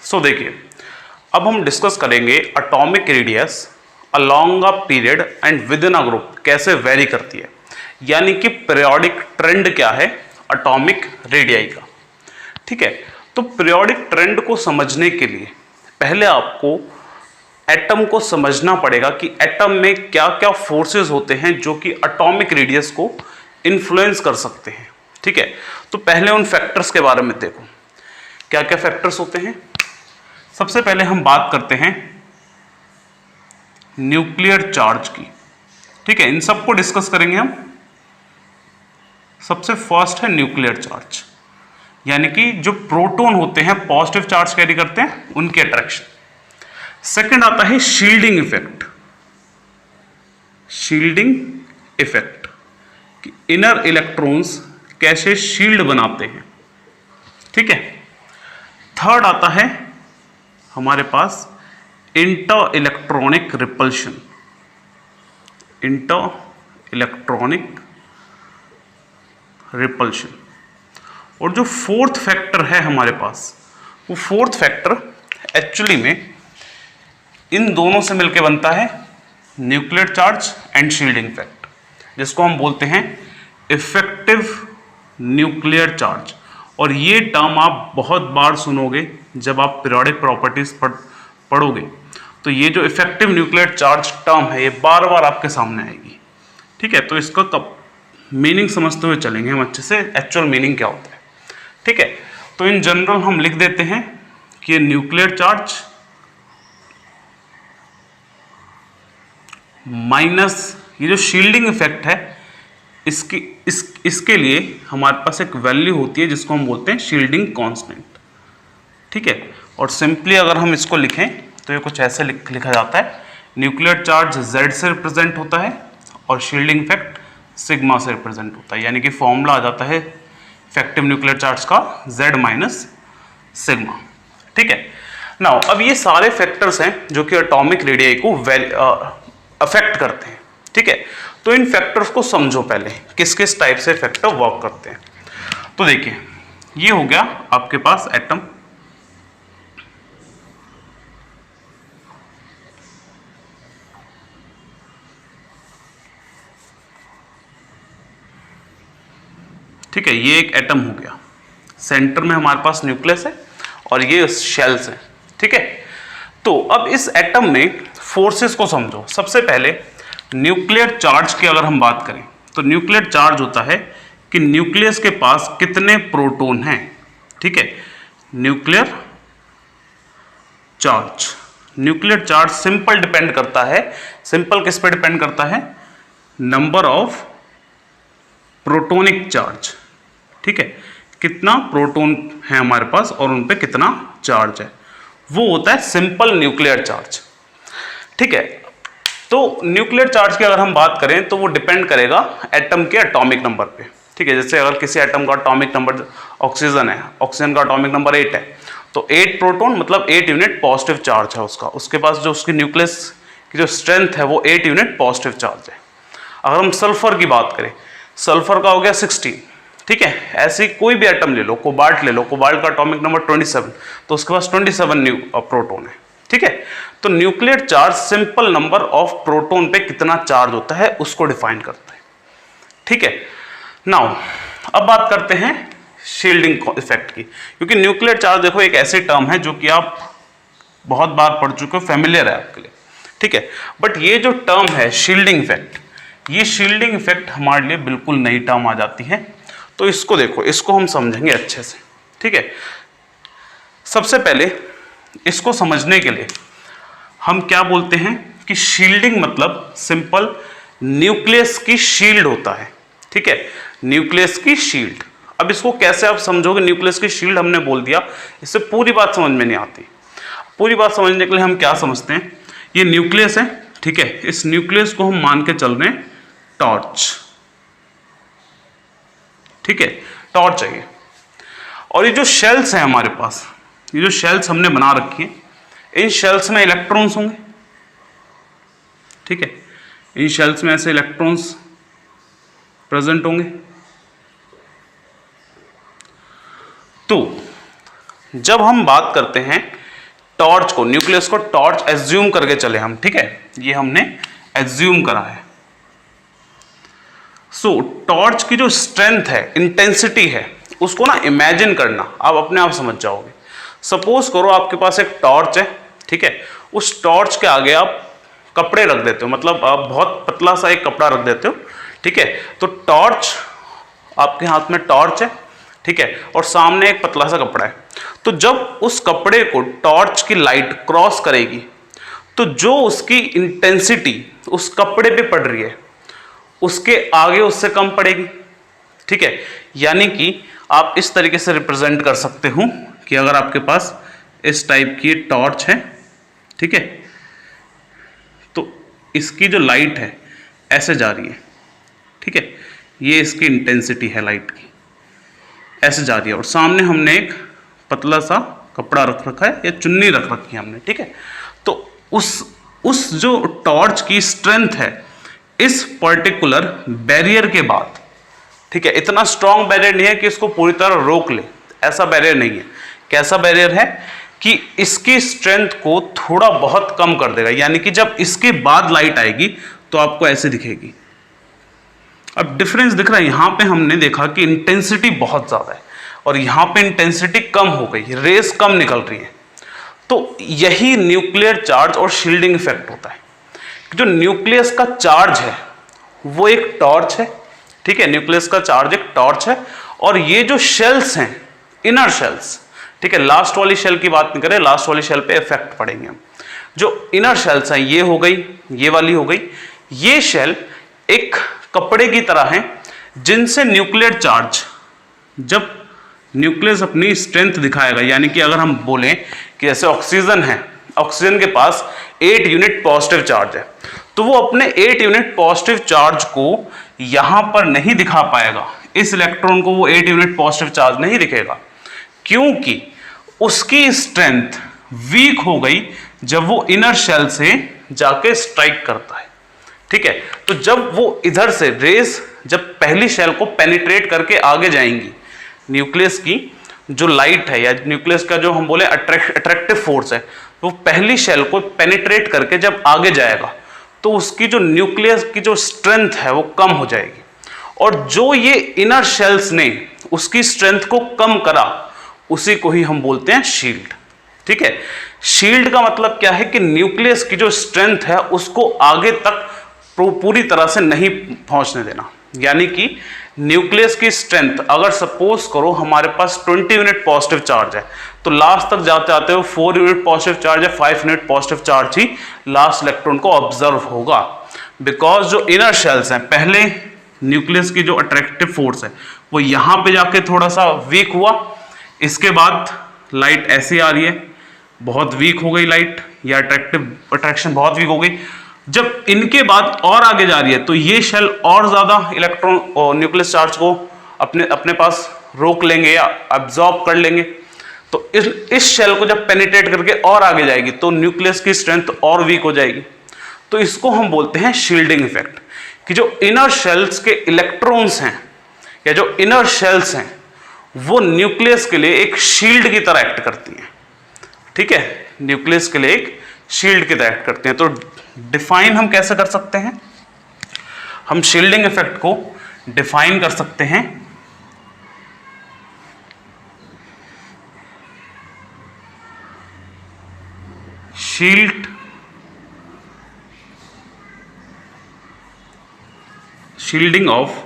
सो देखिए, अब हम डिस्कस करेंगे atomic radius along a period and with in a group कैसे वेरी करती है, यानी कि पीरियोडिक ट्रेंड क्या है एटॉमिक रेडियाई का। ठीक है, तो पीरियोडिक ट्रेंड को समझने के लिए पहले आपको एटम को समझना पड़ेगा कि एटम में क्या क्या फोर्सेस होते हैं जो कि एटॉमिक रेडियस को इन्फ्लुएंस कर सकते हैं। ठीक है, तो पहले उन फैक्टर्स के बारे में देखो, क्या क्या फैक्टर्स होते हैं। सबसे पहले हम बात करते हैं न्यूक्लियर चार्ज की। ठीक है, इन सबको डिस्कस करेंगे हम। सबसे फर्स्ट है न्यूक्लियर चार्ज, यानी कि जो प्रोटॉन होते हैं पॉजिटिव चार्ज कैरी करते हैं उनकी अट्रैक्शन। सेकंड आता है शील्डिंग इफेक्ट। शील्डिंग इफेक्ट कि इनर इलेक्ट्रॉन्स कैसे शील्ड बनाते हैं। ठीक है, थर्ड आता है हमारे पास inter electronic repulsion. Inter electronic repulsion. और जो फोर्थ फैक्टर है हमारे पास, वो फोर्थ फैक्टर एक्चुअली में इन दोनों से मिलकर बनता है nuclear charge and shielding effect, जिसको हम बोलते हैं इफेक्टिव न्यूक्लियर चार्ज। और ये टर्म आप बहुत बार सुनोगे जब आप पीरियोडिक प्रॉपर्टीज पढ़ोगे, तो ये जो इफेक्टिव न्यूक्लियर चार्ज टर्म है ये बार बार आपके सामने आएगी। ठीक है, तो इसका कब मीनिंग समझते हुए चलेंगे हम अच्छे से, एक्चुअल मीनिंग क्या होता है। ठीक है, तो इन जनरल हम लिख देते हैं कि ये न्यूक्लियर चार्ज माइनस ये जो शील्डिंग इफेक्ट है, इसके लिए हमारे पास एक वैल्यू होती है जिसको हम बोलते हैं शील्डिंग कांस्टेंट। ठीक है, और सिंपली अगर हम इसको लिखें तो ये कुछ ऐसे लिखा जाता है, न्यूक्लियर चार्ज Z से रिप्रेजेंट होता है और शील्डिंग इफेक्ट सिग्मा से रिप्रेजेंट होता है, यानी कि फॉर्मूला आ जाता है इफेक्टिव न्यूक्लियर चार्ज का Z माइनस सिग्मा। ठीक है, नाउ अब ये सारे फैक्टर्स हैं जो कि एटॉमिक रेडियाई को अफेक्ट करते हैं। ठीक है, तो इन फैक्टर्स को समझो पहले, किस किस टाइप से फैक्टर वर्क करते हैं। तो देखिए, ये हो गया आपके पास एटम। ठीक है, ये एक एटम हो गया, सेंटर में हमारे पास न्यूक्लियस है और ये शेल्स है। ठीक है, तो अब इस एटम में फोर्सेस को समझो। सबसे पहले न्यूक्लियर चार्ज की अगर हम बात करें तो न्यूक्लियर चार्ज होता है कि न्यूक्लियस के पास कितने प्रोटॉन हैं। ठीक है, nuclear charge, nuclear charge simple depend करता है, सिंपल किस पे डिपेंड करता है, नंबर ऑफ प्रोटोनिक चार्ज। ठीक है, कितना प्रोटॉन है हमारे पास और उन पे कितना चार्ज है, वो होता है सिंपल न्यूक्लियर चार्ज। ठीक है, तो न्यूक्लियर चार्ज की अगर हम बात करें तो वो डिपेंड करेगा एटम के एटॉमिक नंबर पे। ठीक है, जैसे अगर किसी एटम का एटॉमिक नंबर ऑक्सीजन है, ऑक्सीजन का एटॉमिक नंबर 8 है, तो 8 प्रोटॉन मतलब 8 यूनिट पॉजिटिव चार्ज है उसका, उसके पास जो उसकी न्यूक्लियस की जो स्ट्रेंथ है वो 8 यूनिट पॉजिटिव चार्ज है। अगर हम सल्फर की बात करें, सल्फर का हो गया 16। ठीक है, ऐसे कोई भी एटम ले लो, कोबाल्ट ले लो, कोबाल्ट का एटॉमिक नंबर 27, तो उसके पास 27 प्रोटॉन है। ठीक है, तो nuclear charge simple number of proton पे कितना चार्ज होता है उसको डिफाइन करता है। ठीक है, नाउ अब बात करते हैं शील्डिंग इफेक्ट की, क्योंकि न्यूक्लियर चार्ज देखो एक ऐसी टर्म है जो कि आप बहुत बार पढ़ चुके हो, फेमिलियर है आपके लिए। ठीक है, बट ये जो टर्म है शील्डिंग इफेक्ट, ये शील्डिंग इफेक्ट हमारे लिए बिल्कुल नई टर्म आ जाती है। तो इसको देखो, इसको हम समझेंगे अच्छे से। ठीक है, सबसे पहले इसको समझने के लिए हम क्या बोलते हैं कि शील्डिंग मतलब सिंपल न्यूक्लियस की शील्ड होता है। ठीक है, न्यूक्लियस की शील्ड। अब इसको कैसे आप समझोगे, न्यूक्लियस की शील्ड हमने बोल दिया, इससे पूरी बात समझ में नहीं आती। पूरी बात समझने के लिए हम क्या समझते हैं, ये न्यूक्लियस है। ठीक है, इस न्यूक्लियस को हम मान के चल रहे हैं टॉर्च। ठीक है, टॉर्च है ये। और ये जो शेल्स हैं हमारे पास, ये जो शेल्स हमने बना रखी है, इन शेल्स में इलेक्ट्रॉन्स होंगे। ठीक है, इन शेल्स में ऐसे इलेक्ट्रॉन्स प्रेजेंट होंगे। तो जब हम बात करते हैं टॉर्च को, न्यूक्लियस को टॉर्च एज्यूम करके चले हम, ठीक है, ये हमने एज्यूम करा है। सो टॉर्च की जो स्ट्रेंथ है, इंटेंसिटी है, उसको ना इमेजिन करना, आप अपने आप समझ जाओगे। सपोज करो आपके पास एक टॉर्च है, ठीक है, उस टॉर्च के आगे आप कपड़े रख देते हो, मतलब आप बहुत पतला सा एक कपड़ा रख देते हो, ठीक है, तो टॉर्च, आपके हाथ में टॉर्च है, ठीक है, और सामने एक पतला सा कपड़ा है। तो जब उस कपड़े को टॉर्च की लाइट क्रॉस करेगी तो जो उसकी इंटेंसिटी उस कपड़े पे पड़ रही है उसके आगे उससे कम पड़ेगी, ठीक है। यानी कि आप इस तरीके से रिप्रेजेंट कर सकते हो कि अगर आपके पास इस टाइप की टॉर्च है, ठीक है, तो इसकी जो लाइट है ऐसे जा रही है, ठीक है, ये इसकी इंटेंसिटी है लाइट की, ऐसे जा रही है, और सामने हमने एक पतला सा कपड़ा रख रखा है या चुन्नी रख रखी है हमने, ठीक है। तो उस जो टॉर्च की स्ट्रेंथ है इस पर्टिकुलर बैरियर के बाद, ठीक है, इतना स्ट्रॉन्ग बैरियर नहीं है कि इसको पूरी तरह रोक ले, ऐसा बैरियर नहीं है। कैसा बैरियर है कि इसकी स्ट्रेंथ को थोड़ा बहुत कम कर देगा, यानी कि जब इसके बाद लाइट आएगी तो आपको ऐसे दिखेगी। अब डिफरेंस दिख रहा है, यहां पे हमने देखा कि इंटेंसिटी बहुत ज्यादा है और यहां पे इंटेंसिटी कम हो गई, रेस कम निकल रही है। तो यही न्यूक्लियर चार्ज और शील्डिंग इफेक्ट होता है। जो न्यूक्लियस का चार्ज है वो एक टॉर्च है, ठीक है, न्यूक्लियस का चार्ज एक टॉर्च है, और ये जो शेल्स हैं, इनर शेल्स, ठीक है, लास्ट वाली शेल की बात नहीं करें, लास्ट वाली शेल पे इफेक्ट पड़ेंगे हम। जो इनर शेल्स हैं, ये हो गई, ये वाली हो गई, ये शेल एक कपड़े की तरह हैं जिनसे न्यूक्लियर चार्ज, जब न्यूक्लियस अपनी स्ट्रेंथ दिखाएगा, यानी कि अगर हम बोलें कि जैसे ऑक्सीजन है, ऑक्सीजन के पास 8 यूनिट पॉजिटिव चार्ज है, तो वो अपने 8 यूनिट पॉजिटिव चार्ज को यहां पर नहीं दिखा पाएगा, इस इलेक्ट्रॉन को वो 8 यूनिट पॉजिटिव चार्ज नहीं दिखेगा, क्योंकि उसकी स्ट्रेंथ वीक हो गई जब वो इनर शेल से जाके स्ट्राइक करता है, ठीक है। तो जब वो इधर से रेस जब पहली शेल को पेनिट्रेट करके आगे जाएंगी, न्यूक्लियस की जो लाइट है या न्यूक्लियस का जो हम बोले अट्रैक्टिव फोर्स है, वो पहली शेल को पेनिट्रेट करके जब आगे जाएगा तो उसकी जो न्यूक्लियस की जो स्ट्रेंथ है वो कम हो जाएगी, और जो ये इनर शेल्स ने उसकी स्ट्रेंथ को कम करा उसी को ही हम बोलते हैं शील्ड, ठीक है। शील्ड का मतलब क्या है कि न्यूक्लियस की जो स्ट्रेंथ है उसको आगे तक पूरी तरह से नहीं पहुंचने देना, यानी कि न्यूक्लियस की स्ट्रेंथ, अगर सपोज करो हमारे पास 20 यूनिट पॉजिटिव चार्ज है, तो लास्ट तक जाते आते हो 4 यूनिट पॉजिटिव चार्ज या 5 यूनिट पॉजिटिव चार्ज ही लास्ट इलेक्ट्रॉन को ऑब्जर्व होगा, बिकॉज जो इनर शेल्स हैं, पहले न्यूक्लियस की जो अट्रैक्टिव फोर्स है वो यहां पे जाके थोड़ा सा वीक हुआ, इसके बाद लाइट ऐसे आ रही है, बहुत वीक हो गई लाइट, या अट्रैक्शन बहुत वीक हो गई, जब इनके बाद और आगे जा रही है तो ये शेल और ज्यादा इलेक्ट्रॉन और न्यूक्लियस चार्ज को अपने पास रोक लेंगे या अब्जॉर्ब कर लेंगे। तो इस शेल को जब पेनिट्रेट करके और आगे जाएगी तो न्यूक्लियस की स्ट्रेंथ और वीक हो जाएगी। तो इसको हम बोलते हैं शील्डिंग इफेक्ट, कि जो इनर शेल्स के इलेक्ट्रॉन्स हैं या जो इनर शेल्स हैं वो न्यूक्लियस के लिए एक शील्ड की तरह एक्ट करती हैं, ठीक है, न्यूक्लियस के लिए एक शील्ड की तरह एक्ट करते हैं। तो डिफाइन हम कैसे कर सकते हैं, हम शील्डिंग इफेक्ट को डिफाइन कर सकते हैं shielding of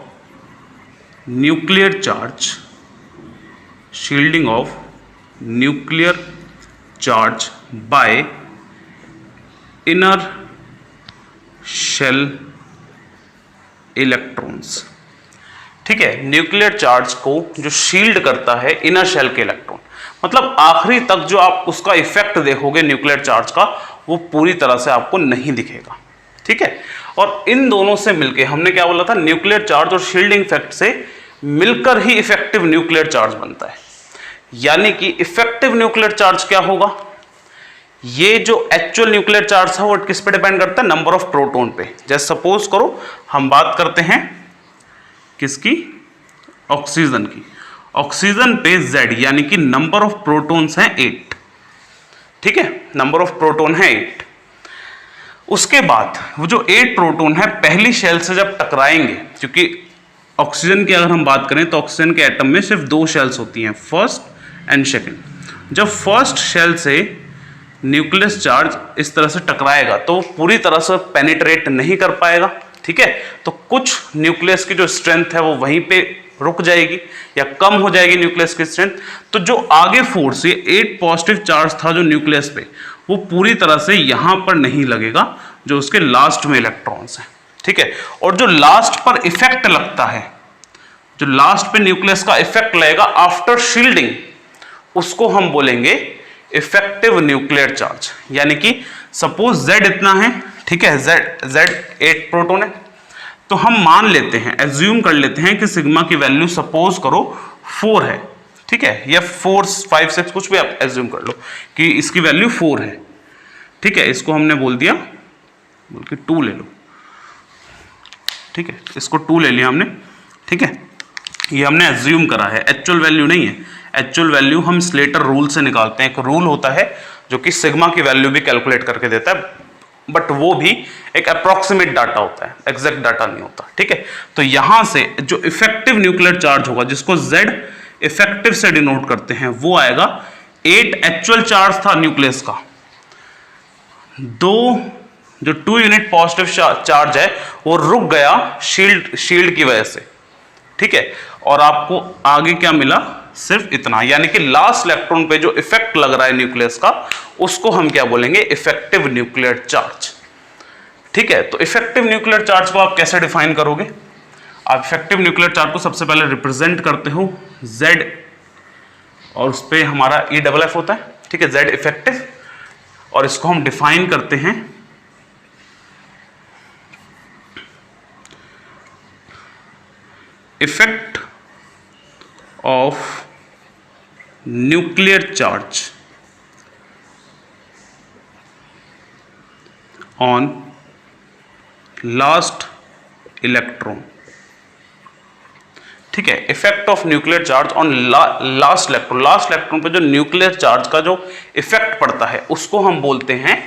nuclear charge, shielding of nuclear charge by inner shell electrons, ठीक है। न्यूक्लियर चार्ज को जो शील्ड करता है इनर शेल के इलेक्ट्रॉन, मतलब आखिरी तक जो आप उसका इफेक्ट देखोगे न्यूक्लियर चार्ज का वो पूरी तरह से आपको नहीं दिखेगा, ठीक है। और इन दोनों से मिलके हमने क्या बोला था, न्यूक्लियर चार्ज और शील्डिंग इफेक्ट से मिलकर ही इफेक्टिव न्यूक्लियर चार्ज बनता है। यानी कि इफेक्टिव न्यूक्लियर चार्ज क्या होगा, ये जो एक्चुअल न्यूक्लियर चार्ज है वो किस पे डिपेंड करता है, नंबर ऑफ प्रोटॉन पे। जैसे सपोज करो हम बात करते हैं किसकी, ऑक्सीजन की, ऑक्सीजन पे Z यानी कि नंबर ऑफ प्रोटॉन्स हैं 8, ठीक है, नंबर ऑफ प्रोटॉन है 8। उसके बाद वो जो 8 प्रोटॉन है पहली शेल से जब टकराएंगे, क्योंकि ऑक्सीजन की अगर हम बात करें तो ऑक्सीजन के एटम में सिर्फ 2 शेल्स होती हैं, फर्स्ट एंड सेकंड। जब फर्स्ट शेल से न्यूक्लियस चार्ज इस तरह से टकराएगा तो पूरी तरह से पेनिट्रेट नहीं कर पाएगा, ठीक है। तो कुछ न्यूक्लियस की जो स्ट्रेंथ है वो वहीं पे रुक जाएगी या कम हो जाएगी न्यूक्लियस की स्ट्रेंथ। तो जो आगे फोर्स, ये 8 पॉजिटिव चार्ज था जो न्यूक्लियस पे, वो पूरी तरह से यहां पर नहीं लगेगा जो उसके लास्ट में इलेक्ट्रॉन्स हैं, ठीक है। और जो लास्ट पर इफेक्ट लगता है, जो लास्ट पे न्यूक्लियस का इफेक्ट लगेगा आफ्टर शील्डिंग, उसको हम बोलेंगे इफेक्टिव न्यूक्लियर चार्ज। यानी कि सपोज Z इतना है, ठीक है, Z 8 प्रोटॉन है, तो हम मान लेते हैं, एज्यूम कर लेते हैं कि सिग्मा की वैल्यू सपोज करो 4 है, ठीक है, या 4, 5, 6 कुछ भी आप एज्यूम कर लो कि इसकी वैल्यू 4 है, ठीक है। इसको हमने बोल दिया, बोल के 2 ले लो, ठीक है, इसको 2 ले लिया हमने, ठीक है। ये हमने एज्यूम करा है, एक्चुअल वैल्यू नहीं है। एक्चुअल वैल्यू हम स्लेटर रूल से निकालते हैं। एक रूल होता है जो कि सिग्मा की वैल्यू भी कैलकुलेट करके देता है, बट वो भी एक अप्रोक्सीमेट डाटा होता है, एग्जैक्ट डाटा नहीं होता, ठीक है। तो यहां से जो इफेक्टिव न्यूक्लियर चार्ज होगा, जिसको Z इफेक्टिव से डिनोट करते हैं, वो आएगा 8 एक्चुअल चार्ज था न्यूक्लियस का, 2 यूनिट पॉजिटिव चार्ज है वो रुक गया शील्ड की वजह से, ठीक है। और आपको आगे क्या मिला, सिर्फ इतना, यानी कि लास्ट इलेक्ट्रॉन पे जो इफेक्ट लग रहा है न्यूक्लियस का, उसको हम क्या बोलेंगे, इफेक्टिव न्यूक्लियर चार्ज, ठीक है। तो इफेक्टिव न्यूक्लियर चार्ज को आप कैसे डिफाइन करोगे? आप इफेक्टिव न्यूक्लियर चार्ज को सबसे पहले रिप्रेजेंट करते हो Z, और उस पर हमारा EFF होता है, ठीक है, Z इफेक्टिव, और इसको हम डिफाइन करते हैं effect of nuclear charge on last electron, ठीक है। Effect of nuclear charge on last electron, last electron पे जो न्यूक्लियर चार्ज का जो इफेक्ट पड़ता है उसको हम बोलते हैं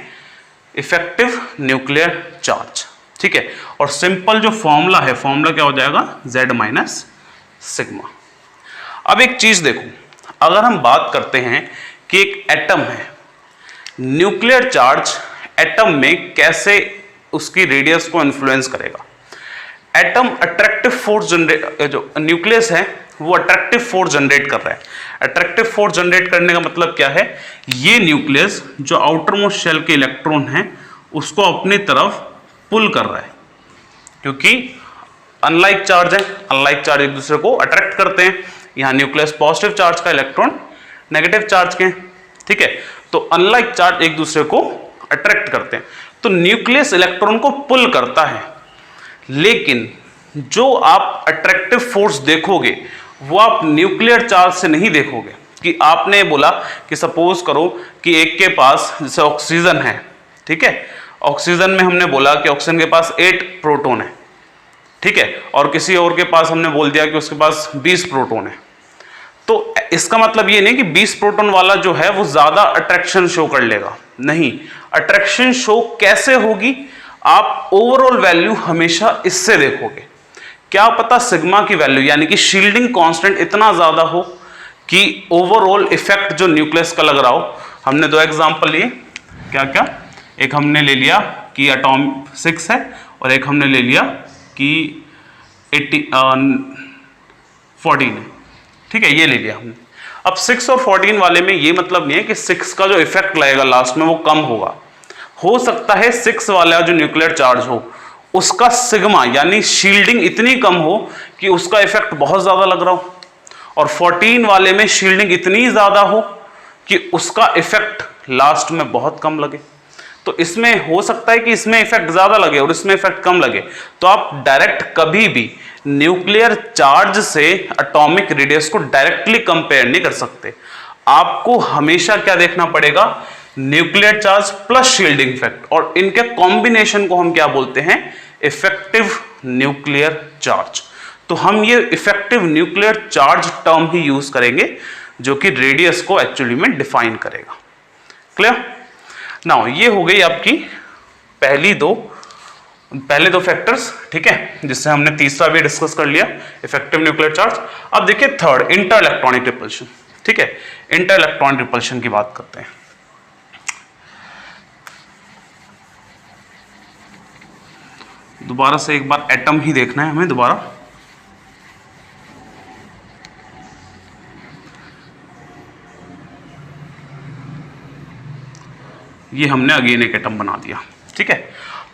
इफेक्टिव न्यूक्लियर चार्ज, ठीक है। और सिंपल जो फॉर्मूला है, फॉर्मूला क्या हो जाएगा, Z माइनस सिग्मा। अब एक चीज देखो, अगर हम बात करते हैं कि एक एटम है, न्यूक्लियर चार्ज एटम में कैसे उसकी रेडियस को इन्फ्लुएंस करेगा। एटम अट्रैक्टिव फोर्स जनरेट, जो न्यूक्लियस है वो अट्रैक्टिव फोर्स जनरेट कर रहा है। अट्रैक्टिव फोर्स जनरेट करने का मतलब क्या है, ये न्यूक्लियस जो आउटर मोस्ट शेल के इलेक्ट्रॉन है उसको अपनी तरफ पुल कर रहा है, क्योंकि अनलाइक चार्ज है, अनलाइक चार्ज एक दूसरे को अट्रैक्ट करते हैं। यहाँ न्यूक्लियस पॉजिटिव चार्ज का, इलेक्ट्रॉन नेगेटिव चार्ज के, ठीक है। तो अनलाइक चार्ज एक दूसरे को अट्रैक्ट करते हैं, तो न्यूक्लियस इलेक्ट्रॉन को पुल करता है। लेकिन जो आप अट्रैक्टिव फोर्स देखोगे वो आप न्यूक्लियर चार्ज से नहीं देखोगे। कि आपने बोला कि सपोज करो कि एक के पास जैसे ऑक्सीजन है, ठीक है, ऑक्सीजन में हमने बोला कि ऑक्सीजन के पास 8 प्रोटॉन है, ठीक है, और किसी और के पास हमने बोल दिया कि उसके पास 20 प्रोटॉन है। तो इसका मतलब ये नहीं कि 20 प्रोटॉन वाला जो है वो ज्यादा अट्रैक्शन शो कर लेगा, नहीं। अट्रैक्शन शो कैसे होगी, आप ओवरऑल वैल्यू हमेशा इससे देखोगे। क्या पता सिग्मा की वैल्यू यानी कि शील्डिंग कांस्टेंट इतना ज्यादा हो कि ओवरऑल इफेक्ट जो न्यूक्लियस का लग रहा हो। हमने 2 एग्जांपल लिए, क्या क्या, एक हमने ले लिया कि एटॉम 6 है और एक हमने ले लिया कि 14 है, ठीक है, ये ले लिया हमने। अब 6 और 14 वाले में ये मतलब नहीं है कि 6 का जो इफेक्ट लगेगा लास्ट में वो कम होगा। हो सकता है 6 वाला जो न्यूक्लियर चार्ज हो उसका सिग्मा यानी शील्डिंग इतनी कम हो कि उसका इफेक्ट बहुत ज्यादा लग रहा हो, और 14 वाले में शील्डिंग इतनी ज्यादा हो कि उसका इफेक्ट लास्ट में बहुत कम लगे। तो इसमें हो सकता है कि इसमें इफेक्ट ज्यादा लगे और इसमें इफेक्ट कम लगे। तो आप डायरेक्ट कभी भी न्यूक्लियर चार्ज से एटॉमिक रेडियस को डायरेक्टली कंपेयर नहीं कर सकते। आपको हमेशा क्या देखना पड़ेगा, nuclear charge plus shielding effect, और इनके कॉम्बिनेशन को हम क्या बोलते हैं, इफेक्टिव न्यूक्लियर चार्ज। तो हम ये इफेक्टिव न्यूक्लियर चार्ज टर्म ही यूज करेंगे जो कि रेडियस को एक्चुअली में डिफाइन करेगा। क्लियर? नाउ ये हो गई आपकी पहले दो फैक्टर्स, ठीक है, जिससे हमने तीसरा भी डिस्कस कर लिया, इफेक्टिव न्यूक्लियर चार्ज। अब देखिए थर्ड, इंटर इलेक्ट्रॉनिक रिपल्शन, ठीक है, इंटर इलेक्ट्रॉनिक रिपल्शन की बात करते हैं। दोबारा से एक बार एटम ही देखना है हमें दोबारा। ये हमने अगेन एक एटम बना दिया, ठीक है।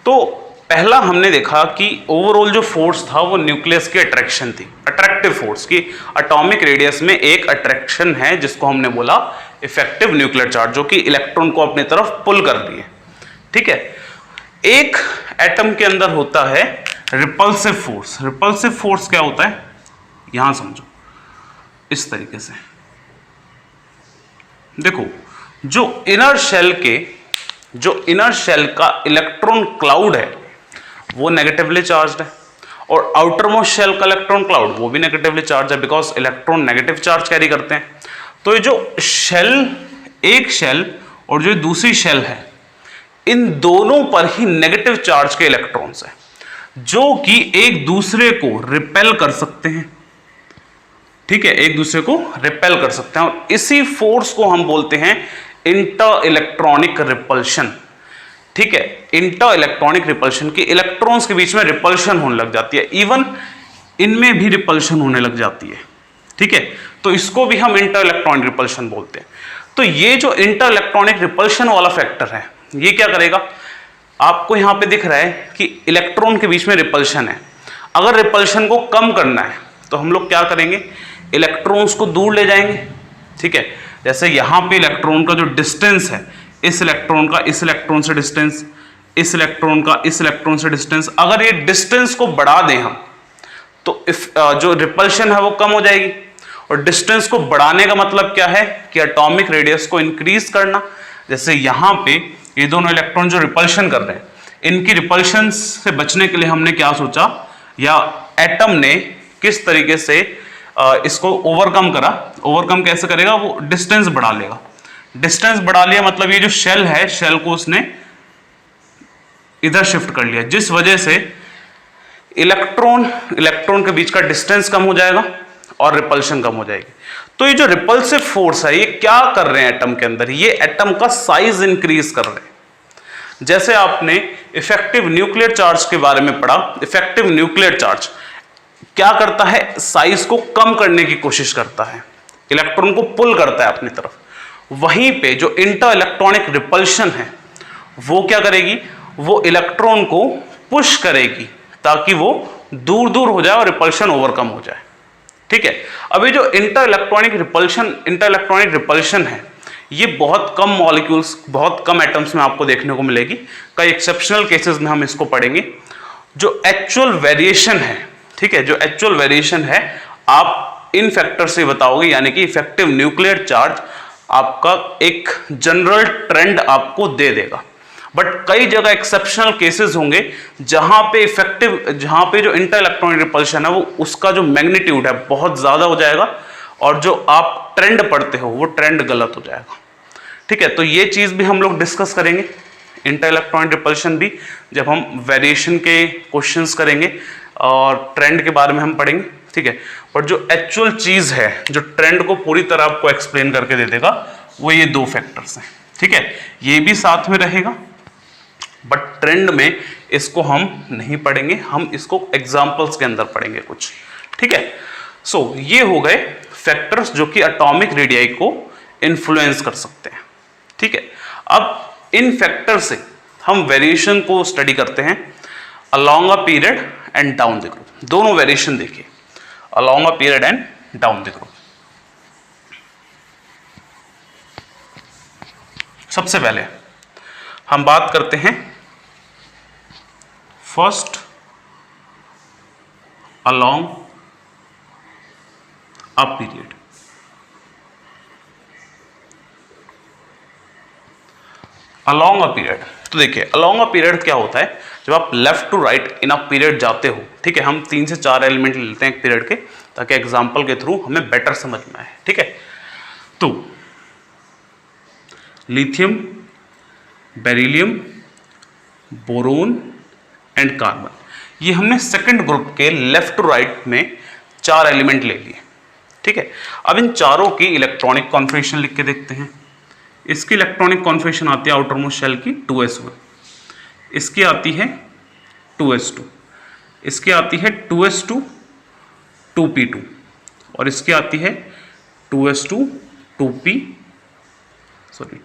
तो पहला हमने देखा कि ओवरऑल जो फोर्स था वो न्यूक्लियस की अट्रैक्शन थी, अट्रैक्टिव फोर्स की। एटॉमिक रेडियस में एक अट्रैक्शन है जिसको हमने बोला इफेक्टिव न्यूक्लियर चार्ज, जो कि इलेक्ट्रॉन को अपनी तरफ पुल कर रही है, ठीक है। एक एटम के अंदर होता है रिपल्सिव फोर्स। रिपल्सिव फोर्स क्या होता है, यहां समझो इस तरीके से। देखो जो इनर शेल का इलेक्ट्रॉन क्लाउड है वो नेगेटिवली चार्ज्ड है, और आउटर मोस्ट शेल का इलेक्ट्रॉन क्लाउड वो भी नेगेटिवली चार्ज है, because electron negative charge carry करते हैं। तो ये जो एक शेल और जो दूसरी शेल है, इन दोनों पर ही नेगेटिव चार्ज के इलेक्ट्रॉन्स हैं, जो कि एक दूसरे को रिपेल कर सकते हैं, ठीक है, एक दूसरे को रिपेल कर सकते हैं। और इसी फोर्स को हम बोलते हैं इंटर इलेक्ट्रॉनिक रिपल्शन, ठीक है। इंटर इलेक्ट्रॉनिक रिपल्शन की इलेक्ट्रॉन्स के बीच में रिपल्शन होने लग जाती है, इवन इनमें भी रिपल्शन होने लग जाती है, ठीक है। तो इसको भी हम इंटर इलेक्ट्रॉनिक रिपल्शन बोलते हैं। तो ये जो इंटर इलेक्ट्रॉनिक रिपल्शन वाला फैक्टर है, ये क्या करेगा, आपको यहां पे दिख रहा है कि इलेक्ट्रॉन के बीच में रिपल्शन है। अगर रिपल्शन को कम करना है तो हम लोग क्या करेंगे, इलेक्ट्रॉन्स को दूर ले जाएंगे, ठीक है। जैसे यहां पे इलेक्ट्रॉन का जो डिस्टेंस है, इस इलेक्ट्रॉन का इस इलेक्ट्रॉन से डिस्टेंस, इस इलेक्ट्रॉन का इस इलेक्ट्रॉन से डिस्टेंस, अगर ये डिस्टेंस को बढ़ा दें हम तो जो रिपल्शन है वो कम हो जाएगी। और डिस्टेंस को बढ़ाने का मतलब क्या है कि एटॉमिक रेडियस को इंक्रीज करना। जैसे यहां पे ये दोनों इलेक्ट्रॉन जो रिपल्शन कर रहे हैं, इनकी रिपल्शन से बचने के लिए हमने क्या सोचा, या एटम ने किस तरीके से इसको ओवरकम करा। ओवरकम कैसे करेगा, वो डिस्टेंस बढ़ा लेगा। डिस्टेंस बढ़ा लिया मतलब ये जो शेल है, शेल को उसने इधर शिफ्ट कर लिया, जिस वजह से इलेक्ट्रॉन के बीच का डिस्टेंस कम हो जाएगा और रिपल्शन कम हो जाएगी। तो ये जो रिपल्सिव फोर्स है, ये क्या कर रहे हैं एटम के अंदर, ये एटम का साइज इंक्रीज कर रहे हैं। जैसे आपने इफेक्टिव न्यूक्लियर चार्ज के बारे में पढ़ा, इफेक्टिव न्यूक्लियर चार्ज क्या करता है, साइज को कम करने की कोशिश करता है, इलेक्ट्रॉन को पुल करता है अपनी तरफ। वहीं पे जो इंटर इलेक्ट्रॉनिक रिपल्शन है वो क्या करेगी, वो इलेक्ट्रॉन को पुश करेगी ताकि वो दूर दूर हो जाए और रिपल्शन ओवरकम हो जाए, ठीक है। अभी जो इंटर इलेक्ट्रॉनिक रिपल्शन है, ये बहुत कम मॉलिक्यूल्स, बहुत कम एटम्स में आपको देखने को मिलेगी। कई एक्सेप्शनल केसेस में हम इसको पढ़ेंगे। जो एक्चुअल वेरिएशन है, ठीक है, जो एक्चुअल वेरिएशन है आप इन फैक्टर से बताओगे, यानी कि इफेक्टिव न्यूक्लियर चार्ज आपका एक जनरल ट्रेंड आपको दे देगा। बट कई जगह एक्सेप्शनल केसेस होंगे जहां पे जो इंटर इलेक्ट्रॉनिक रिपल्शन है वो उसका जो मैग्नीट्यूड है बहुत ज्यादा हो जाएगा, और जो आप ट्रेंड पढ़ते हो वो ट्रेंड गलत हो जाएगा, ठीक है। तो ये चीज भी हम लोग डिस्कस करेंगे, इंटर इलेक्ट्रॉनिक रिपल्शन भी, जब हम वेरिएशन के क्वेश्चंस करेंगे और ट्रेंड के बारे में हम पढ़ेंगे, ठीक है। पर जो एक्चुअल चीज है, जो ट्रेंड को पूरी तरह आपको एक्सप्लेन करके दे देगा, वो ये दो फैक्टर्स हैं, ठीक है। ये भी साथ में रहेगा, बट ट्रेंड में इसको हम नहीं पढ़ेंगे, हम इसको एग्जाम्पल्स के अंदर पढ़ेंगे कुछ, ठीक है। सो ये हो गए फैक्टर्स जो कि एटॉमिक रेडियाई को इन्फ्लुएंस कर सकते हैं, ठीक है। अब इन फैक्टर से हम वेरिएशन को स्टडी करते हैं along a period and down the group. दोनों वेरिएशन देखिए, along a period and down the group. सबसे पहले हम बात करते हैं first along a period. Along a period, तो देखिए अलोंग अ पीरियड क्या होता है, जब आप left to right in a period जाते हो, ठीक है। हम 3 से 4 एलिमेंट लेते हैं एक पीरियड के, ताकि एग्जांपल के थ्रू हमें बेटर समझ में आए, ठीक है। तो lithium, beryllium, boron and carbon. ये हमने सेकंड ग्रुप के लेफ्ट टू राइट में 4 एलिमेंट ले लिए, ठीक है। अब इन चारों की इलेक्ट्रॉनिक कॉन्फ़िगरेशन लिख के देखते हैं। इसकी इलेक्ट्रॉनिक कॉन्फ़िगरेशन आती है आउटर मोस्ट शेल की 2s1, इसकी आती है 2s2, इसकी आती है 2s2 2p2 और इसकी आती है 2s2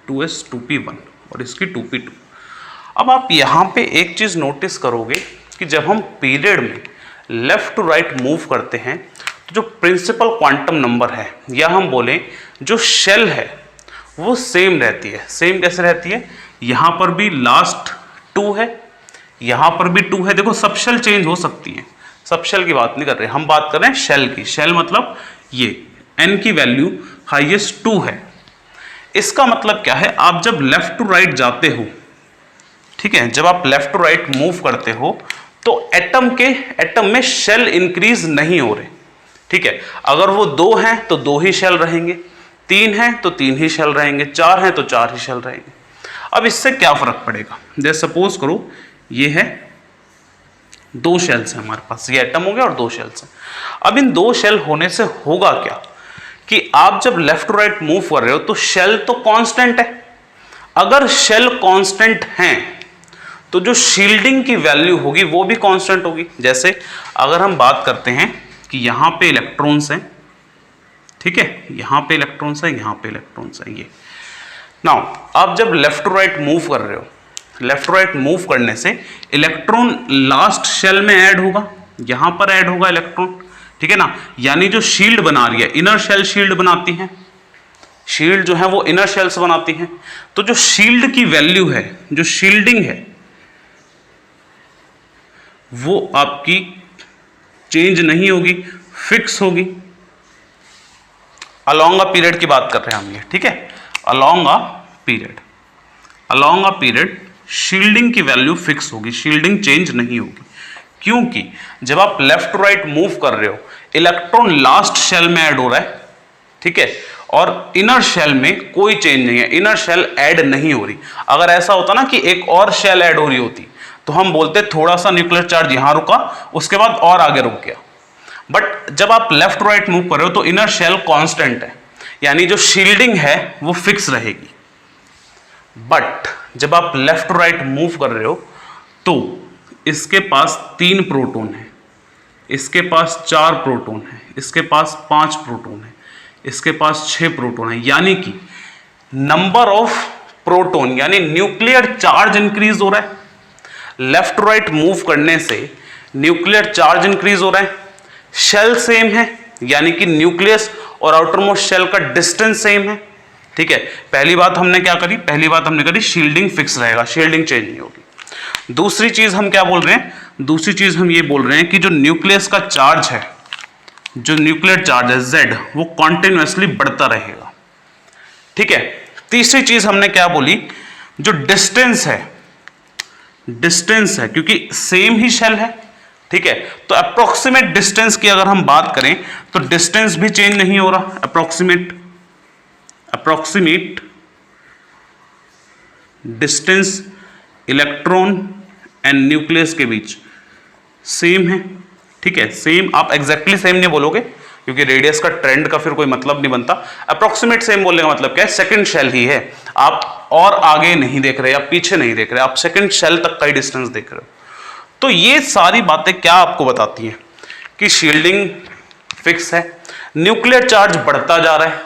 2s 2p1 और इसकी 2p2। अब आप यहाँ पे एक चीज़ नोटिस करोगे कि जब हम पीरियड में लेफ्ट टू राइट मूव करते हैं तो जो प्रिंसिपल क्वांटम नंबर है या हम बोलें जो शेल है वो सेम रहती है। सेम कैसे रहती है? यहाँ पर भी लास्ट 2 है, यहाँ पर भी 2 है। देखो सब शेल चेंज हो सकती है, सब शेल की बात नहीं कर रहे, हम बात कर रहे हैं शेल की। शेल मतलब ये n की वैल्यू हाईएस्ट 2 है। इसका मतलब क्या है? आप जब लेफ्ट टू राइट जाते हो, ठीक है, जब आप लेफ्ट टू राइट मूव करते हो तो एटम में शेल इंक्रीज नहीं हो रहे, ठीक है। अगर वो 2 हैं तो 2 ही शेल रहेंगे, 3 हैं तो 3 ही शेल रहेंगे, 4 हैं तो 4 ही शेल रहेंगे। अब इससे क्या फर्क पड़ेगा? जैसे सपोज करो ये है 2 शेल्स हैं हमारे पास, ये एटम हो गया और 2 शेल्स हैं। अब इन 2 शेल होने से होगा क्या कि आप जब लेफ्ट टू राइट मूव कर रहे हो तो शेल तो कांस्टेंट है। अगर शेल कांस्टेंट हैं तो जो शील्डिंग की वैल्यू होगी वो भी कांस्टेंट होगी। जैसे अगर हम बात करते हैं कि यहाँ पे इलेक्ट्रॉन्स हैं, ठीक है, यहाँ पे इलेक्ट्रॉन्स हैं, यहाँ पे इलेक्ट्रॉन्स हैं, ये नाउ आप जब लेफ्ट टू राइट मूव कर रहे हो, लेफ्ट टू राइट मूव करने से इलेक्ट्रॉन लास्ट शेल में ऐड होगा, यहाँ पर ऐड होगा इलेक्ट्रॉन, ठीक है ना। यानी जो शील्ड बना रही है, इनर शेल शील्ड बनाती है, शील्ड जो है वो इनर शेल्स बनाती हैं। तो जो शील्ड की वैल्यू है, जो शील्डिंग है, वो आपकी चेंज नहीं होगी, फिक्स होगी। अलोंग अ पीरियड की बात कर रहे हैं हम ये, ठीक है, along a period, along a period shielding की वैल्यू फिक्स होगी, शील्डिंग चेंज नहीं होगी। क्योंकि जब आप लेफ्ट टू राइट मूव कर रहे हो इलेक्ट्रॉन लास्ट शेल में ऐड हो रहा है, ठीक है, और इनर शेल में कोई चेंज नहीं है, इनर शेल ऐड नहीं हो रही। अगर ऐसा होता ना कि एक और शेल ऐड हो रही होती तो हम बोलते थोड़ा सा न्यूक्लियर चार्ज यहां रुका, उसके बाद और आगे रुक गया। बट जब आप लेफ्ट राइट मूव कर रहे हो तो इनर शेल कांस्टेंट है, यानी जो शील्डिंग है वो फिक्स रहेगी। बट जब आप लेफ्ट राइट मूव कर रहे हो तो इसके पास 3 प्रोटॉन है, इसके पास 4 प्रोटॉन है, इसके पास 5 प्रोटॉन है, इसके पास 6 प्रोटॉन है। यानी कि नंबर ऑफ प्रोटॉन यानी न्यूक्लियर चार्ज इंक्रीज हो रहा है। लेफ्ट टू राइट मूव करने से न्यूक्लियर चार्ज इंक्रीज हो रहा है, शेल सेम है, यानी कि न्यूक्लियस और आउटर मोस्ट शेल का डिस्टेंस सेम है, ठीक है। पहली बात हमने क्या करी? पहली बात हमने करी शील्डिंग फिक्स रहेगा, शील्डिंग चेंज नहीं होगी। दूसरी चीज हम क्या बोल रहे हैं? दूसरी चीज हम ये बोल रहे हैं कि जो न्यूक्लियस का चार्ज है, जो न्यूक्लियर चार्ज है Z, वो कॉन्टिन्यूसली बढ़ता रहेगा, ठीक है। तीसरी चीज हमने क्या बोली? जो डिस्टेंस है, डिस्टेंस है, क्योंकि सेम ही शेल है, ठीक है, तो अप्रोक्सीमेट डिस्टेंस की अगर हम बात करें तो डिस्टेंस भी चेंज नहीं हो रहा। Approximate distance electron and nucleus के बीच सेम है, ठीक है, सेम। आप एग्जैक्टली सेम नहीं बोलोगे क्योंकि रेडियस का ट्रेंड का फिर कोई मतलब नहीं बनता। अप्रोक्सीमेट सेम बोलने का मतलब क्या है? सेकंड शेल ही है, आप और आगे नहीं देख रहे, आप पीछे नहीं देख रहे, आप सेकंड शेल तक का ही डिस्टेंस देख रहे हो। तो ये सारी बातें क्या आपको बताती हैं कि शील्डिंग फिक्स है, न्यूक्लियर चार्ज बढ़ता जा रहा है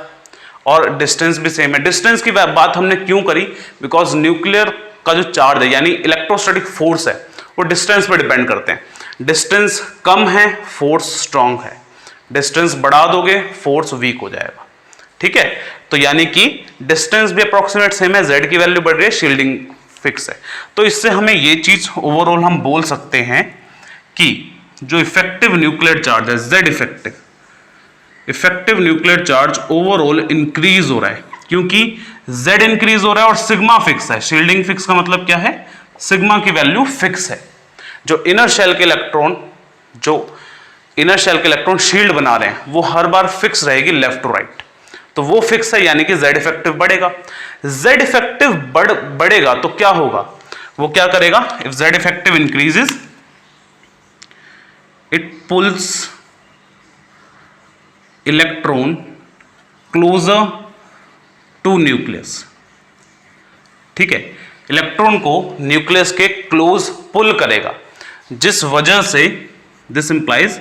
और डिस्टेंस भी सेम है। डिस्टेंस की बात हमने क्यों करी? बिकॉज न्यूक्लियर का जो चार्ज है यानी इलेक्ट्रोस्टैटिक फोर्स है वो डिस्टेंस पर डिपेंड करते हैं। डिस्टेंस कम है, फोर्स स्ट्रांग है, डिस्टेंस बढ़ा दोगे फोर्स वीक हो जाएगा, ठीक है। तो यानी कि डिस्टेंस भी अप्रोक्सीमेट सेम है, Z की वैल्यू बढ़ रही है, शील्डिंग फिक्स है। तो इससे हमें ये चीज ओवरऑल हम बोल सकते हैं कि जो इफेक्टिव न्यूक्लियर चार्ज है Z effective nuclear charge overall increase हो रहा है, क्योंकि Z इंक्रीज हो रहा है और सिग्मा फिक्स है। शील्डिंग फिक्स का मतलब क्या है? सिग्मा की वैल्यू फिक्स है। जो इनर शेल के इलेक्ट्रॉन शील्ड बना रहे हैं वो हर बार फिक्स रहेगी लेफ्ट टू राइट। तो वो फिक्स है, यानी कि Z इफेक्टिव बढ़ेगा। Z इफेक्टिव बढ़ेगा तो क्या होगा, वो क्या करेगा, if Z effective increases it pulls electron closer to nucleus. ठीक है, इलेक्ट्रॉन को न्यूक्लियस के क्लोज पुल करेगा, जिस वजह से दिस इंप्लाइज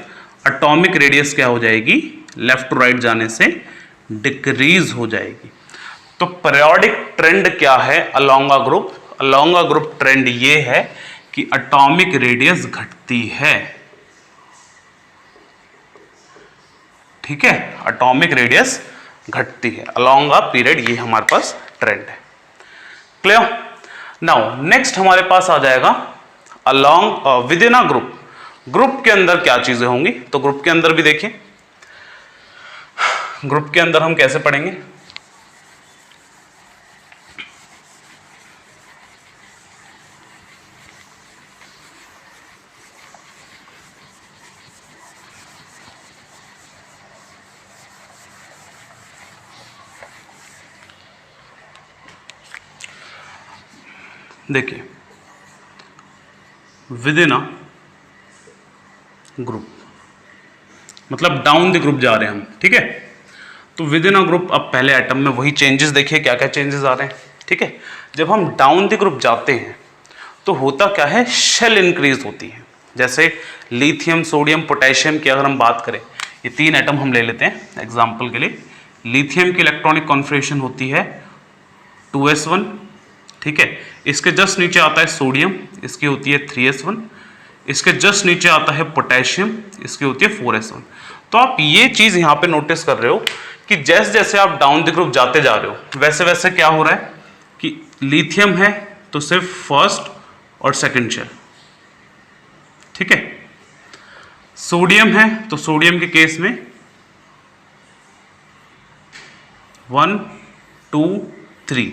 एटॉमिक रेडियस क्या हो जाएगी, लेफ्ट टू राइट जाने से डिक्रीज हो जाएगी। तो पीरियोडिक ट्रेंड क्या है along a group, along a group trend ये है कि एटॉमिक रेडियस घटती है। ठीक है, एटॉमिक रेडियस घटती है अलोंग अ पीरियड, ये हमारे पास ट्रेंड है। क्लियर? नाउ नेक्स्ट हमारे पास आ जाएगा along with in a group. Group के अंदर क्या चीजें होंगी, तो ग्रुप के अंदर भी देखिए, ग्रुप के अंदर हम कैसे पढ़ेंगे, देखिए विद इन अ ग्रुप मतलब डाउन द ग्रुप जा रहे हैं हम। ठीक है, तो विद इन अ ग्रुप अब पहले एटम में वही चेंजेस देखिए क्या क्या चेंजेस आ रहे हैं। ठीक है, जब हम डाउन द ग्रुप जाते हैं तो होता क्या है, शेल इंक्रीज होती है। जैसे लिथियम, सोडियम, पोटेशियम की अगर हम बात करें, ये 3 एटम हम ले लेते हैं एग्जाम्पल के लिए। लिथियम की इलेक्ट्रॉनिक कॉन्फिगरेशन होती है 2s1। ठीक है, इसके जस्ट नीचे आता है सोडियम, इसकी होती है 3s1। इसके जस्ट नीचे आता है पोटेशियम, इसकी होती है 4s1। तो आप ये चीज यहां पे नोटिस कर रहे हो कि जैसे जैसे आप डाउन द ग्रुप जाते जा रहे हो वैसे वैसे क्या हो रहा है कि लिथियम है तो सिर्फ फर्स्ट और सेकंड शेल। ठीक है, सोडियम है तो सोडियम के केस में 1 2 3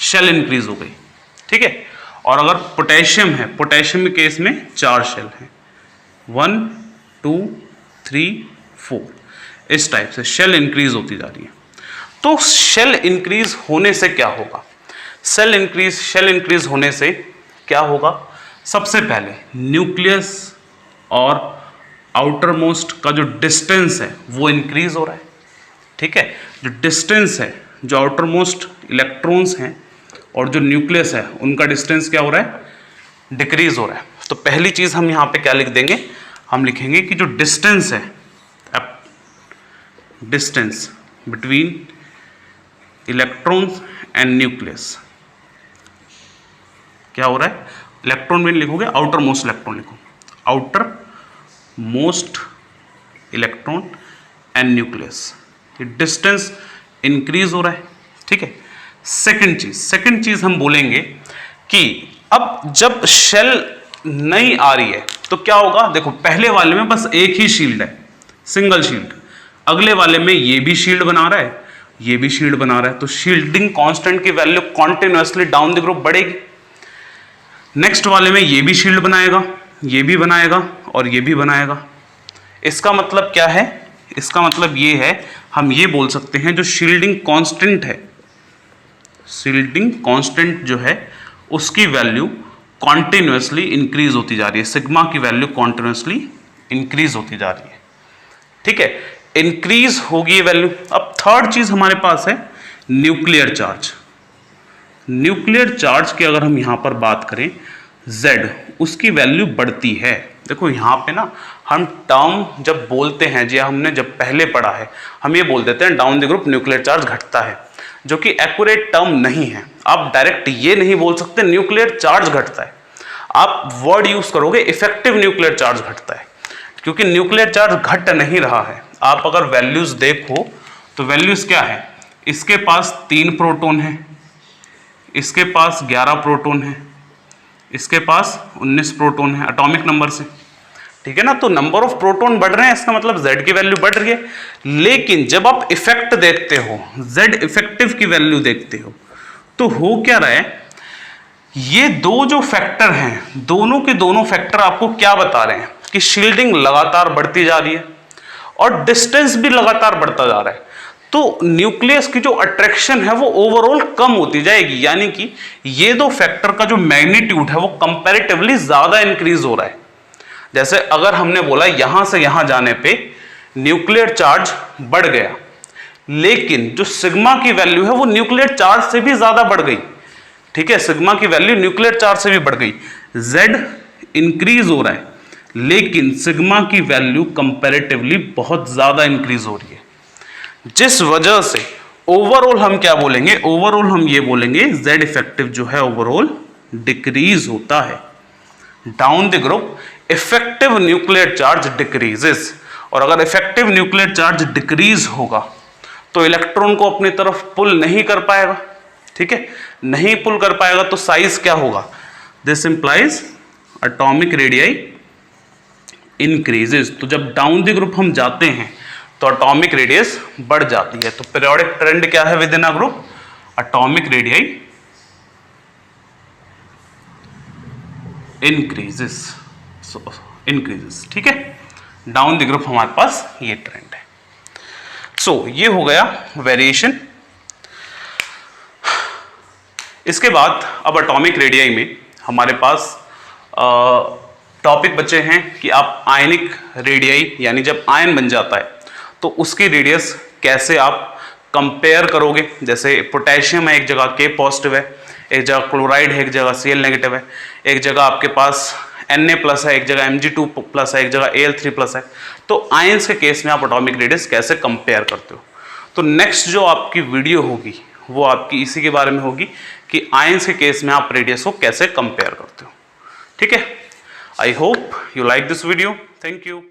शेल इंक्रीज हो गई। ठीक है, और अगर पोटेशियम है, पोटेशियम के केस में 4 शेल हैं, 1 2 3 4, इस टाइप से शेल इंक्रीज होती जा रही है। तो शेल इंक्रीज होने से क्या होगा, शेल इंक्रीज होने से क्या होगा, सबसे पहले न्यूक्लियस और आउटर मोस्ट का जो डिस्टेंस है वो इंक्रीज हो रहा है। ठीक है, जो डिस्टेंस है, जो आउटर मोस्ट इलेक्ट्रॉन्स हैं और जो न्यूक्लियस है उनका डिस्टेंस क्या हो रहा है, डिक्रीज हो रहा है। तो पहली चीज हम यहां पे क्या लिख देंगे, हम लिखेंगे कि जो डिस्टेंस है, distance between electrons and nucleus क्या हो रहा है, इलेक्ट्रॉन में लिखोगे आउटर मोस्ट इलेक्ट्रॉन लिखो, outer most electron and nucleus, ये डिस्टेंस इंक्रीज हो रहा है। ठीक है, सेकंड चीज हम बोलेंगे कि अब जब शेल नई आ रही है तो क्या होगा, देखो पहले वाले में बस एक ही शील्ड है, सिंगल शील्ड, अगले वाले में ये भी शील्ड बना रहा है, ये भी शील्ड बना रहा है, तो शील्डिंग कांस्टेंट की value continuously down the group बढ़ेगी। नेक्स्ट वाले में ये भी शील्ड बनाएगा, ये भी बनाएगा और ये भी बनाएगा। इसका मतलब क्या है, इसका मतलब ये है, हम ये बोल सकते हैं जो शील्डिंग कांस्टेंट है, शील्डिंग कांस्टेंट जो है उसकी वैल्यू कॉन्टिन्यूअसली इंक्रीज होती जा रही है, सिग्मा की वैल्यू कॉन्टिन्यूअसली इंक्रीज होती जा रही है। ठीक है, इंक्रीज होगी ये वैल्यू। अब थर्ड चीज हमारे पास है न्यूक्लियर चार्ज। न्यूक्लियर चार्ज की अगर हम यहां पर बात करें, Z उसकी वैल्यू बढ़ती है। देखो यहां पे ना हम टर्म जब बोलते हैं, जी हमने जब पहले पढ़ा है, हम ये बोल देते हैं down the group nuclear charge घटता है, जो कि एक्यूरेट टर्म नहीं है। आप डायरेक्ट ये नहीं बोल सकते न्यूक्लियर चार्ज घटता है, आप वर्ड यूज करोगे इफेक्टिव न्यूक्लियर चार्ज घटता है, क्योंकि न्यूक्लियर चार्ज घट नहीं रहा है। आप अगर वैल्यूज देखो तो वैल्यूज क्या है, इसके पास 3 प्रोटॉन है, इसके पास 11 प्रोटॉन है, इसके पास 19 प्रोटॉन है एटॉमिक नंबर से। ठीक है ना, तो नंबर ऑफ प्रोटॉन बढ़ रहे हैं, इसका मतलब Z की वैल्यू बढ़ रही है। लेकिन जब आप इफेक्ट देखते हो, Z इफेक्टिव की वैल्यू देखते हो, तो हो क्या रहा है, ये दो जो फैक्टर हैं, दोनों के दोनों फैक्टर आपको क्या बता रहे हैं कि शील्डिंग लगातार बढ़ती जा रही है और डिस्टेंस भी लगातार बढ़ता जा रहा है। तो न्यूक्लियस की जो अट्रैक्शन है वो ओवरऑल कम होती जाएगी, यानी कि ये दो फैक्टर का जो मैग्नीट्यूड है वो कंपैरेटिवली ज्यादा इंक्रीज हो रहा है। जैसे अगर हमने बोला यहां से यहां जाने पे न्यूक्लियर चार्ज बढ़ गया, लेकिन जो सिग्मा की वैल्यू है वो न्यूक्लियर चार्ज से भी ज्यादा बढ़ गई, ठीक है, सिग्मा की वैल्यू न्यूक्लियर चार्ज से भी बढ़ गई, Z इंक्रीज हो रहा है, लेकिन सिग्मा की वैल्यू कंपैरेटिवली बहुत ज्यादा इंक्रीज हो रही है, जिस वजह से ओवरऑल हम क्या बोलेंगे, ओवरऑल हम ये बोलेंगे Z इफेक्टिव जो है ओवरऑल डिक्रीज होता है। Down the group effective nuclear charge decreases, और अगर इफेक्टिव न्यूक्लियर चार्ज डिक्रीज होगा तो इलेक्ट्रॉन को अपनी तरफ पुल नहीं कर पाएगा, ठीक है, नहीं पुल कर पाएगा तो साइज क्या होगा, this implies atomic radii increases. तो जब डाउन द ग्रुप हम जाते हैं तो एटॉमिक रेडियस बढ़ जाती है। तो पीरियोडिक ट्रेंड क्या है with in a group, atomic radii increases, increases, ठीक है, डाउन द ग्रुप हमारे पास ये ट्रेंड है। सो ये हो गया वेरिएशन। इसके बाद अब एटॉमिक रेडियाई में हमारे पास टॉपिक बचे हैं कि आप आयनिक रेडियाई, यानी जब आयन बन जाता है तो उसकी रेडियस कैसे आप कंपेयर करोगे। जैसे पोटेशियम है, एक जगह K पॉजिटिव है, एक जगह क्लोराइड है, एक जगह Cl नेगेटिव है, एक जगह आपके पास Na प्लस है, एक जगह Mg2 प्लस है, एक जगह Al3 प्लस है। तो आयंस के केस में आप एटॉमिक रेडियस कैसे कंपेयर करते हो। तो नेक्स्ट जो आपकी वीडियो होगी वो आपकी इसी के बारे में होगी कि आयंस के केस में आप रेडियस को कैसे कंपेयर करते हो, ठीक है। I hope you like this video, thank you.